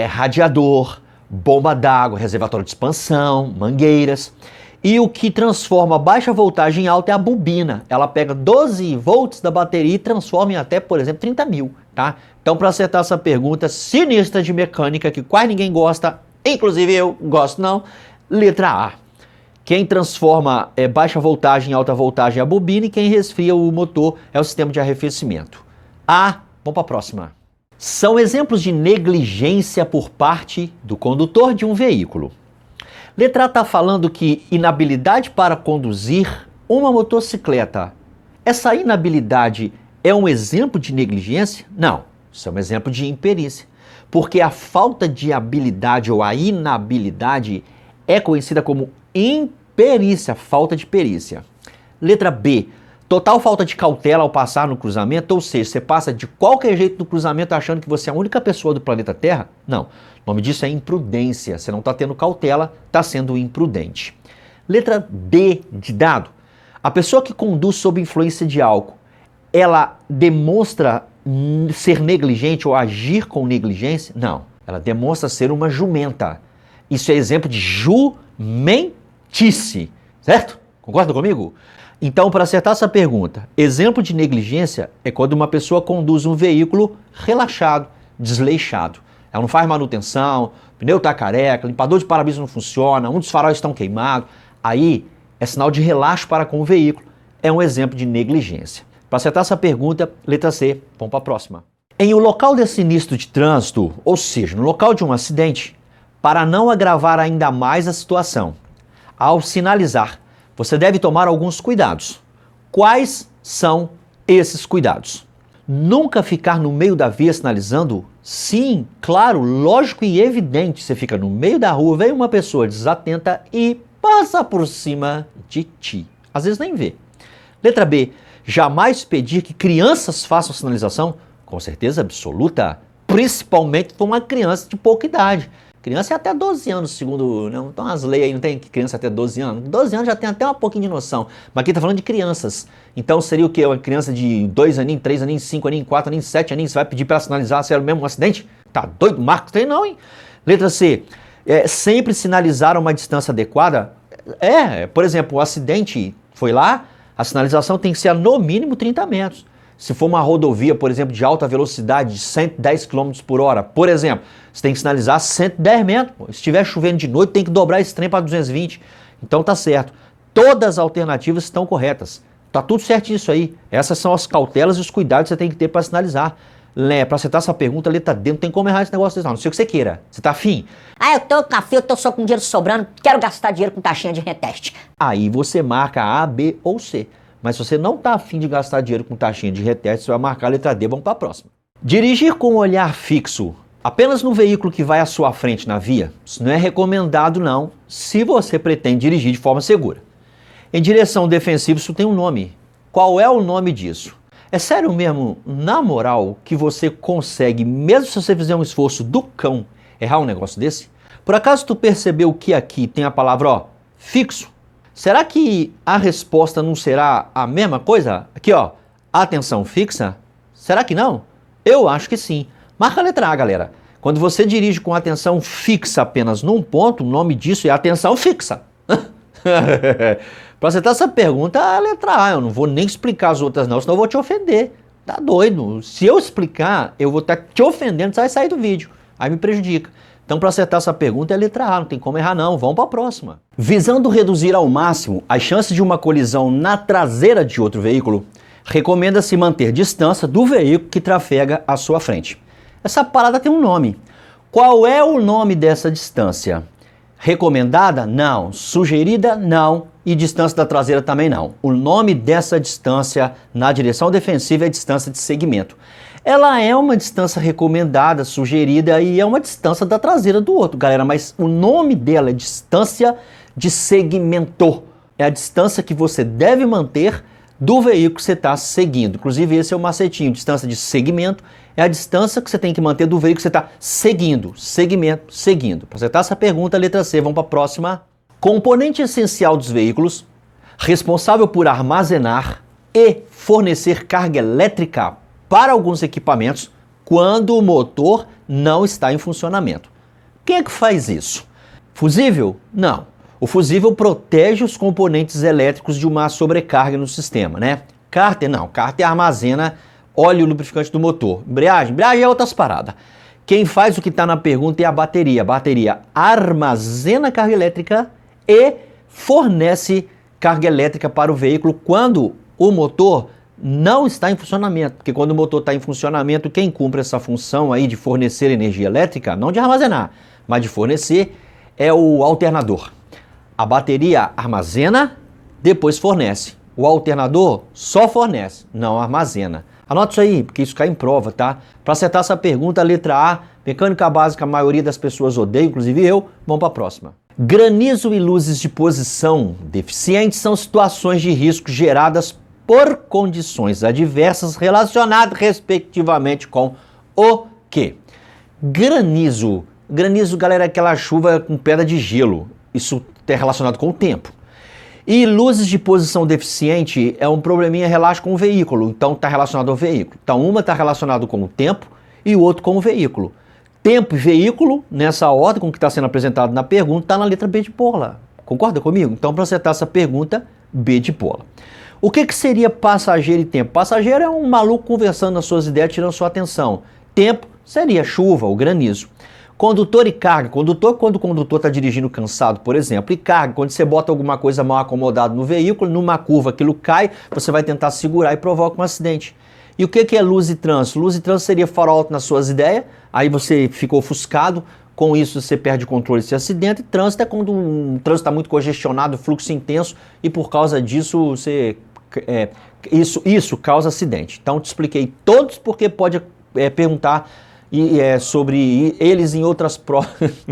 radiador, bomba d'água, reservatório de expansão, mangueiras. E o que transforma baixa voltagem em alta é a bobina. Ela pega 12 volts da bateria e transforma em até, por exemplo, 30 mil, tá? Então, para acertar essa pergunta sinistra de mecânica, que quase ninguém gosta, inclusive eu gosto não, letra A. Quem transforma baixa voltagem em alta voltagem é a bobina e quem resfria o motor é o sistema de arrefecimento. Vamos para a próxima. São exemplos de negligência por parte do condutor de um veículo. Letra A está falando que inabilidade para conduzir uma motocicleta. Essa inabilidade é um exemplo de negligência? Não, isso é um exemplo de imperícia. Porque a falta de habilidade ou a inabilidade é conhecida como imperícia, falta de perícia. Letra B. Total falta de cautela ao passar no cruzamento, ou seja, você passa de qualquer jeito no cruzamento achando que você é a única pessoa do planeta Terra? Não. O nome disso é imprudência. Você não está tendo cautela, está sendo imprudente. Letra D de dado. A pessoa que conduz sob influência de álcool, ela demonstra ser negligente ou agir com negligência? Não. Ela demonstra ser uma jumenta. Isso é exemplo de jumentice. Certo? Concorda comigo? Então, para acertar essa pergunta, exemplo de negligência é quando uma pessoa conduz um veículo relaxado, desleixado. Ela não faz manutenção, o pneu está careca, limpador de para-brisa não funciona, um dos faróis estão queimados. Aí é sinal de relaxo para com o veículo, é um exemplo de negligência. Para acertar essa pergunta, letra C, vamos para a próxima. Em um local de sinistro de trânsito, ou seja, no local de um acidente, para não agravar ainda mais a situação, ao sinalizar, você deve tomar alguns cuidados. Quais são esses cuidados? Nunca ficar no meio da via sinalizando? Sim, claro, lógico e evidente. Você fica no meio da rua, vem uma pessoa desatenta e passa por cima de ti. Às vezes nem vê. Letra B. Jamais pedir que crianças façam sinalização? Com certeza absoluta, principalmente se for uma criança de pouca idade. Criança é até 12 anos, segundo... Não, então as leis aí não tem criança até 12 anos. 12 anos já tem até um pouquinho de noção. Mas aqui tá falando de crianças. Então seria o quê? Uma criança de 2 aninhos, 3 aninhos, 5 aninhos, 4 aninhos, 7 aninhos. Você vai pedir para sinalizar se era mesmo um acidente? Tá doido? Marcos, tem não, hein? Letra C. Sempre sinalizar a uma distância adequada? Por exemplo, o acidente foi lá, a sinalização tem que ser a no mínimo 30 metros. Se for uma rodovia, por exemplo, de alta velocidade, de 110 km por hora, por exemplo, você tem que sinalizar 110 metros. Se estiver chovendo de noite, tem que dobrar esse trem para 220. Então tá certo. Todas as alternativas estão corretas. Tá tudo certinho isso aí. Essas são as cautelas e os cuidados que você tem que ter para sinalizar. Para acertar essa pergunta, letra D, não tem como errar esse negócio desse, não. Não sei o que você queira. Você tá afim? Ah, eu tô com afim, eu tô só com dinheiro sobrando, quero gastar dinheiro com taxinha de reteste. Aí você marca A, B ou C. Mas se você não está afim de gastar dinheiro com taxinha de reteste, você vai marcar a letra D. Vamos para a próxima. Dirigir com um olhar fixo apenas no veículo que vai à sua frente na via, isso não é recomendado não, se você pretende dirigir de forma segura. Em direção defensiva isso tem um nome. Qual é o nome disso? É sério mesmo, na moral, que você consegue, mesmo se você fizer um esforço do cão, errar um negócio desse? Por acaso tu percebeu que aqui tem a palavra, fixo? Será que a resposta não será a mesma coisa? Aqui, atenção fixa? Será que não? Eu acho que sim. Marca a letra A, galera. Quando você dirige com atenção fixa apenas num ponto, o nome disso é atenção fixa. Para acertar essa pergunta, a letra A. Eu não vou nem explicar as outras não, senão eu vou te ofender. Tá doido? Se eu explicar, eu vou estar te ofendendo, você vai sair do vídeo. Aí me prejudica. Então, para acertar essa pergunta é a letra A, não tem como errar não, vamos para a próxima. Visando reduzir ao máximo as chances de uma colisão na traseira de outro veículo, recomenda-se manter distância do veículo que trafega à sua frente. Essa parada tem um nome. Qual é o nome dessa distância? Recomendada? Não. Sugerida? Não. E distância da traseira também não. O nome dessa distância na direção defensiva é distância de segmento. Ela é uma distância recomendada, sugerida e é uma distância da traseira do outro, galera, mas o nome dela é distância de segmento. É a distância que você deve manter do veículo que você está seguindo. Inclusive esse é o macetinho, distância de segmento é a distância que você tem que manter do veículo que você está seguindo, segmento, seguindo. Para acertar essa pergunta, letra C, vamos para a próxima. Componente essencial dos veículos, responsável por armazenar e fornecer carga elétrica para alguns equipamentos quando o motor não está em funcionamento. Quem é que faz isso? Fusível? Não. O fusível protege os componentes elétricos de uma sobrecarga no sistema, né? Cárter? Não. Cárter armazena óleo lubrificante do motor. Embreagem? Embreagem é outras paradas. Quem faz o que está na pergunta é a bateria. A bateria armazena carga elétrica e fornece carga elétrica para o veículo quando o motor não está em funcionamento, porque quando o motor está em funcionamento, quem cumpre essa função aí de fornecer energia elétrica, não de armazenar, mas de fornecer, é o alternador. A bateria armazena, depois fornece. O alternador só fornece, não armazena. Anota isso aí, porque isso cai em prova, tá? Para acertar essa pergunta, a letra A, mecânica básica, a maioria das pessoas odeia, inclusive eu, vamos para a próxima. Granizo e luzes de posição deficientes são situações de risco geradas por condições adversas relacionadas respectivamente com o quê? Granizo. Granizo, galera, é aquela chuva com pedra de gelo. Isso é relacionado com o tempo. E luzes de posição deficiente é um probleminha relaxo com o veículo, então está relacionado ao veículo. Então uma está relacionado com o tempo e o outro com o veículo. Tempo e veículo, nessa ordem com que está sendo apresentado na pergunta, está na letra B de bola. Concorda comigo? Então, para acertar essa pergunta, B de bola. O que seria passageiro e tempo? Passageiro é um maluco conversando nas suas ideias, tirando sua atenção. Tempo seria chuva ou granizo. Condutor e carga. Condutor, quando o condutor está dirigindo cansado, por exemplo. E carga, quando você bota alguma coisa mal acomodada no veículo, numa curva aquilo cai, você vai tentar segurar e provoca um acidente. E o que é luz e trânsito? Luz e trânsito seria farol alto nas suas ideias, aí você ficou ofuscado, com isso você perde o controle e se acidenta. E trânsito é quando um trânsito está muito congestionado, fluxo intenso, e por causa disso você... Isso causa acidente. Então te expliquei todos porque pode perguntar sobre eles em outras provas.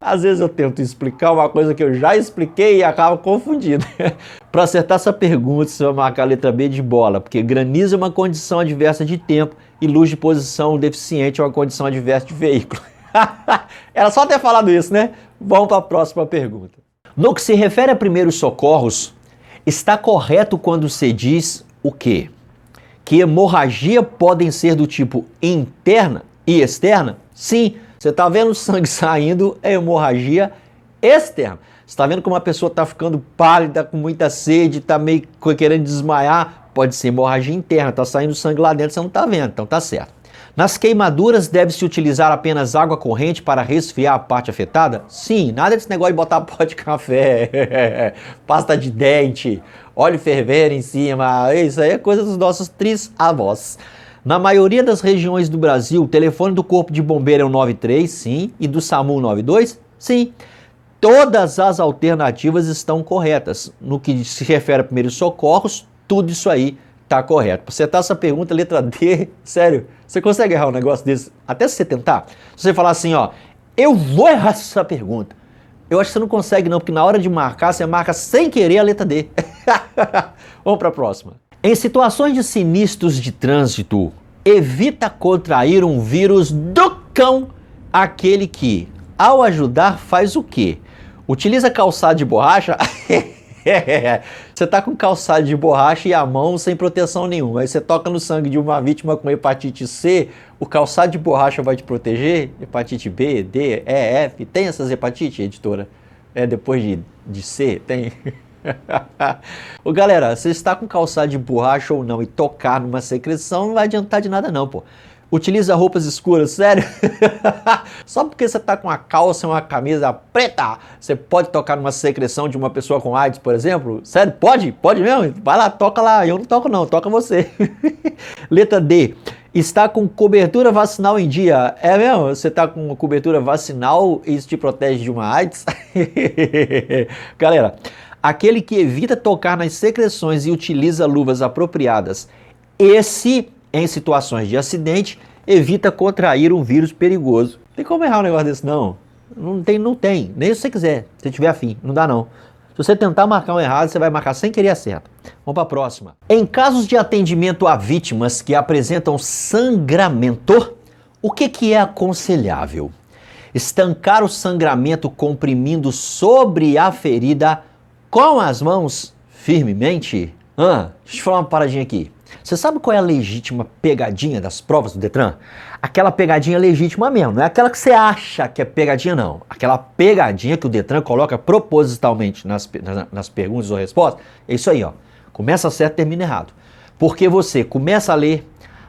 Às vezes eu tento explicar uma coisa que eu já expliquei e acabo confundindo. Para acertar essa pergunta, você vai marcar a letra B de bola, porque granizo é uma condição adversa de tempo e luz de posição deficiente é uma condição adversa de veículo. Era só ter falado isso, né? Vamos para a próxima pergunta. No que se refere a primeiros socorros, está correto quando se diz o quê? Que hemorragia podem ser do tipo interna e externa? Sim, você está vendo sangue saindo, é hemorragia externa. Você está vendo que uma pessoa está ficando pálida, com muita sede, está meio querendo desmaiar, pode ser hemorragia interna, está saindo sangue lá dentro, você não está vendo, então tá certo. Nas queimaduras, deve-se utilizar apenas água corrente para resfriar a parte afetada? Sim, nada desse negócio de botar pó de café, pasta de dente, óleo fervendo em cima, isso aí é coisa dos nossos tris-avós. Na maioria das regiões do Brasil, o telefone do Corpo de Bombeiro é o 93, sim, e do SAMU 92, sim. Todas as alternativas estão corretas. No que se refere a primeiros socorros, tudo isso aí está correto. Para acertar essa pergunta, letra D, sério, você consegue errar um negócio desse? Até se você tentar. Se você falar assim, ó, eu vou errar essa pergunta. Eu acho que você não consegue não, porque na hora de marcar, você marca sem querer a letra D. Vamos para a próxima. Em situações de sinistros de trânsito, evita contrair um vírus do cão, aquele que, ao ajudar, faz o quê? Utiliza calçado de borracha? Você tá com calçado de borracha e a mão sem proteção nenhuma. Aí você toca no sangue de uma vítima com hepatite C, o calçado de borracha vai te proteger? Hepatite B, D, E, F, tem essas hepatites, editora? Depois de C, tem? Ô, galera, você está com calçado de borracha ou não e tocar numa secreção não vai adiantar de nada não, pô. Utiliza roupas escuras, sério? Só porque você tá com uma calça e uma camisa preta, você pode tocar numa secreção de uma pessoa com AIDS, por exemplo? Sério? Pode? Pode mesmo? Vai lá, toca lá. Eu não toco não, toca você. Letra D. Está com cobertura vacinal em dia. É mesmo? Você tá com cobertura vacinal e isso te protege de uma AIDS? Galera, aquele que evita tocar nas secreções e utiliza luvas apropriadas, esse, em situações de acidente, evita contrair um vírus perigoso. Não tem como errar um negócio desse, não. Não tem. Nem se você quiser, se tiver afim. Não dá, não. Se você tentar marcar um errado, você vai marcar sem querer acerto. Vamos para a próxima. Em casos de atendimento a vítimas que apresentam sangramento, o que é aconselhável? Estancar o sangramento comprimindo sobre a ferida com as mãos firmemente? Deixa eu te falar uma paradinha aqui. Você sabe qual é a legítima pegadinha das provas do Detran? Aquela pegadinha legítima mesmo, não é aquela que você acha que é pegadinha, não. Aquela pegadinha que o Detran coloca propositalmente nas perguntas ou respostas. É isso aí, ó. Começa certo, termina errado. Porque você começa a ler,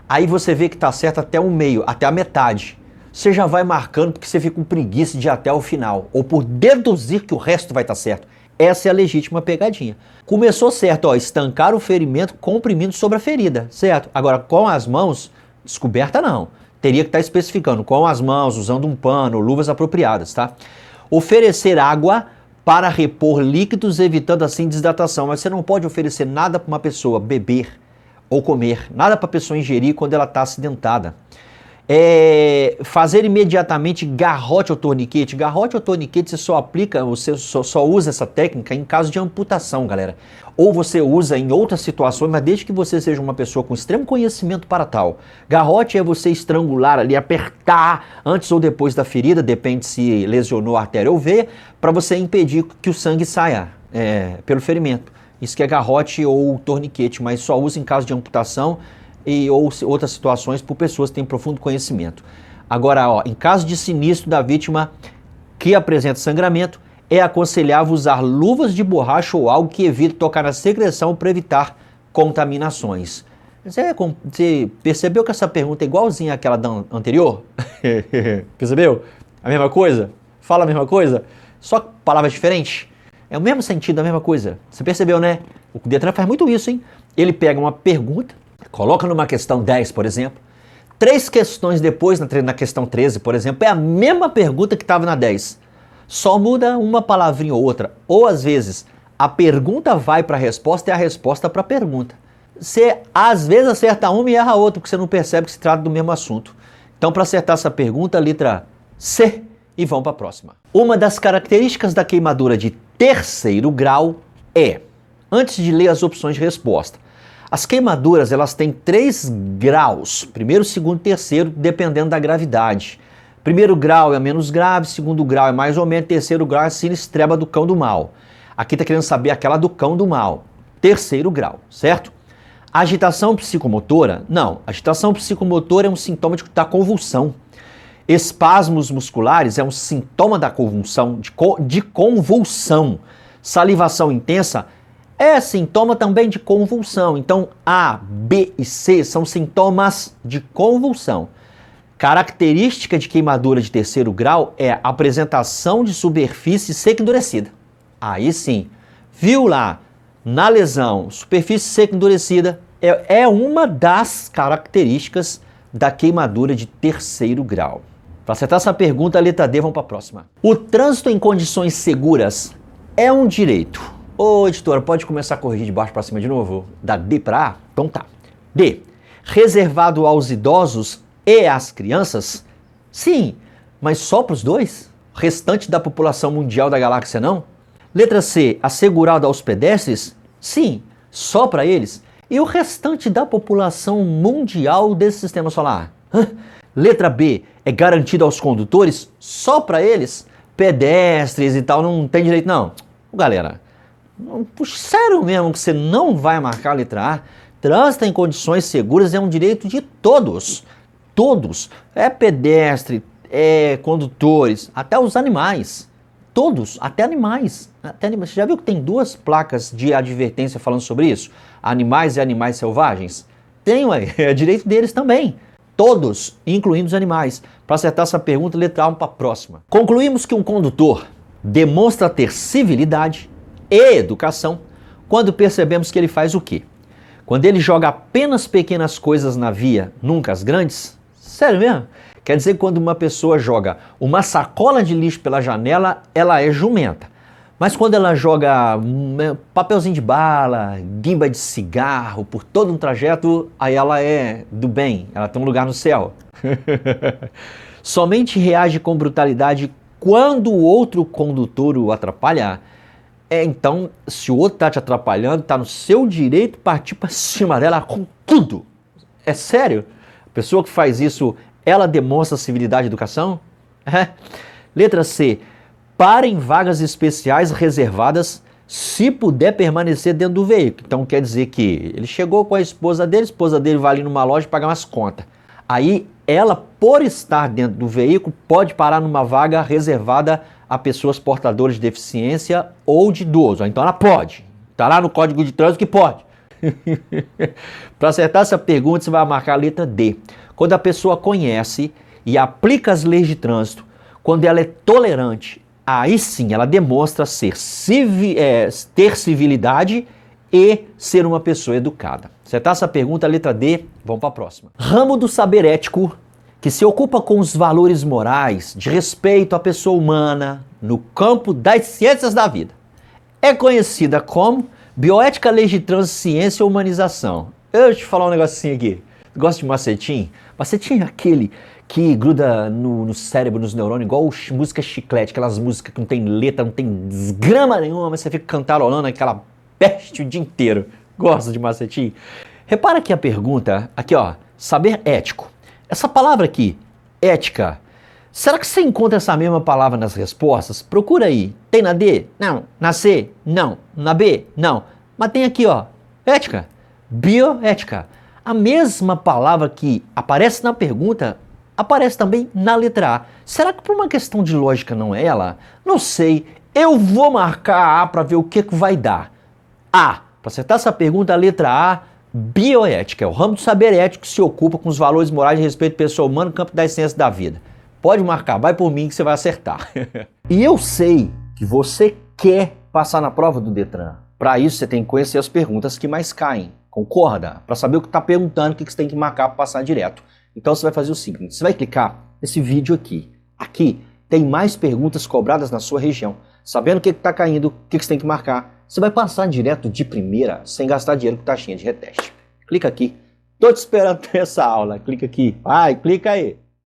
aí você vê que tá certo até o meio, até a metade. Você já vai marcando porque você fica com preguiça de ir até o final, ou por deduzir que o resto vai estar certo. Essa é a legítima pegadinha. Começou certo, ó, estancar o ferimento comprimindo sobre a ferida, certo? Agora, com as mãos, descoberta não. Teria que estar especificando, com as mãos, usando um pano, luvas apropriadas, tá? Oferecer água para repor líquidos, evitando assim desidratação. Mas você não pode oferecer nada para uma pessoa beber ou comer, nada para a pessoa ingerir quando ela está acidentada. Fazer imediatamente garrote ou torniquete. Garrote ou torniquete você só aplica, você só usa essa técnica em caso de amputação, galera. Ou você usa em outras situações, mas desde que você seja uma pessoa com extremo conhecimento para tal. Garrote é você estrangular ali, apertar antes ou depois da ferida, depende se lesionou a artéria ou veia, para você impedir que o sangue saia pelo ferimento. Isso que é garrote ou torniquete, mas só usa em caso de amputação ou outras situações por pessoas que têm profundo conhecimento. Agora, ó, em caso de sinistro da vítima que apresenta sangramento, é aconselhável usar luvas de borracha ou algo que evite tocar na secreção para evitar contaminações. Você percebeu que essa pergunta é igualzinha àquela anterior? Percebeu? A mesma coisa? Fala a mesma coisa? Só palavras diferentes? É o mesmo sentido, a mesma coisa. Você percebeu, né? O Detran faz muito isso, hein? Ele pega uma pergunta, coloca numa questão 10, por exemplo, 3 questões depois, na questão 13, por exemplo, é a mesma pergunta que estava na 10. Só muda uma palavrinha ou outra. Ou, às vezes, a pergunta vai para a resposta e a resposta para a pergunta. Você, às vezes, acerta uma e erra a outra, porque você não percebe que se trata do mesmo assunto. Então, para acertar essa pergunta, letra C, e vamos para a próxima. Uma das características da queimadura de terceiro grau é, antes de ler as opções de resposta, as queimaduras elas têm 3 graus, primeiro, segundo e terceiro, dependendo da gravidade. Primeiro grau é menos grave, segundo grau é mais ou menos, terceiro grau é a sinistreba do cão do mal. Aqui está querendo saber aquela do cão do mal. Terceiro grau, certo? Agitação psicomotora? Não, agitação psicomotora é um sintoma da convulsão. Espasmos musculares é um sintoma da convulsão, de convulsão. Salivação intensa é sintoma também de convulsão. Então, A, B e C são sintomas de convulsão. Característica de queimadura de terceiro grau é a apresentação de superfície seca endurecida. Aí sim, viu lá na lesão, superfície seca endurecida é uma das características da queimadura de terceiro grau. Para acertar essa pergunta, a letra D, vamos para a próxima. O trânsito em condições seguras é um direito. Ô, editora, pode começar a corrigir de baixo para cima de novo? Da D para A? Então tá. D. Reservado aos idosos e às crianças? Sim, mas só para os dois? O restante da população mundial da galáxia não? Letra C. Assegurado aos pedestres? Sim, só para eles? E o restante da população mundial desse sistema solar? Letra B. É garantido aos condutores? Só para eles? Pedestres e tal não tem direito não? Galera, sério mesmo que você não vai marcar a letra A? Trânsito em condições seguras é um direito de todos. Todos. É pedestre, é condutores, até os animais. Todos, até animais. Você já viu que tem 2 placas de advertência falando sobre isso? Animais e animais selvagens? Tem, ué, é direito deles também. Todos, incluindo os animais. Para acertar essa pergunta, letra A, vamos para a próxima. Concluímos que um condutor demonstra ter civilidade e educação quando percebemos que ele faz o quê? Quando ele joga apenas pequenas coisas na via, nunca as grandes? Sério mesmo? Quer dizer que quando uma pessoa joga uma sacola de lixo pela janela, ela é jumenta. Mas quando ela joga papelzinho de bala, guimba de cigarro por todo um trajeto, aí ela é do bem, ela tem um lugar no céu. Somente reage com brutalidade quando o outro condutor o atrapalhar. Então, se o outro está te atrapalhando, está no seu direito partir para cima dela com tudo. É sério? A pessoa que faz isso, ela demonstra civilidade e educação? Letra C. Para em vagas especiais reservadas, se puder permanecer dentro do veículo. Então quer dizer que ele chegou com a esposa dele vai ali numa loja pagar umas contas. Aí ela, por estar dentro do veículo, pode parar numa vaga reservada a pessoas portadoras de deficiência ou de idoso. Então ela pode. Está lá no Código de Trânsito que pode. Para acertar essa pergunta, você vai marcar a letra D. Quando a pessoa conhece e aplica as leis de trânsito, quando ela é tolerante, aí sim ela demonstra ter civilidade e ser uma pessoa educada. Acertar essa pergunta, a letra D, vamos para a próxima. Ramo do saber ético que se ocupa com os valores morais de respeito à pessoa humana no campo das ciências da vida. É conhecida como bioética, leis de trânsito, ciência e humanização. Eu te falar um negocinho aqui. Gosta de macetinho? Macetinho é aquele que gruda no cérebro, nos neurônios, igual música chiclete, aquelas músicas que não tem letra, não tem desgrama nenhuma, mas você fica cantarolando aquela peste o dia inteiro. Gosta de macetinho? Repara aqui a pergunta, aqui ó, saber ético. Essa palavra aqui, ética, será que você encontra essa mesma palavra nas respostas? Procura aí. Tem na D? Não. Na C? Não. Na B? Não. Mas tem aqui ó, ética, bioética. A mesma palavra que aparece na pergunta, aparece também na letra A. Será que por uma questão de lógica não é ela? Não sei. Eu vou marcar a A para ver o que vai dar. A. Para acertar essa pergunta, a letra A, Bioética é o ramo do saber ético que se ocupa com os valores morais de respeito à pessoa humana no campo da essência da vida. Pode marcar, vai por mim que você vai acertar. E eu sei que você quer passar na prova do Detran. Para isso, você tem que conhecer as perguntas que mais caem. Concorda? Para saber o que está perguntando, o que você tem que marcar para passar direto. Então você vai fazer o seguinte, você vai clicar nesse vídeo aqui. Aqui tem mais perguntas cobradas na sua região. Sabendo o que está caindo, o que você tem que marcar, você vai passar direto de primeira, sem gastar dinheiro com taxinha de reteste. Clica aqui. Tô te esperando ter essa aula. Clica aqui. Vai, clica aí.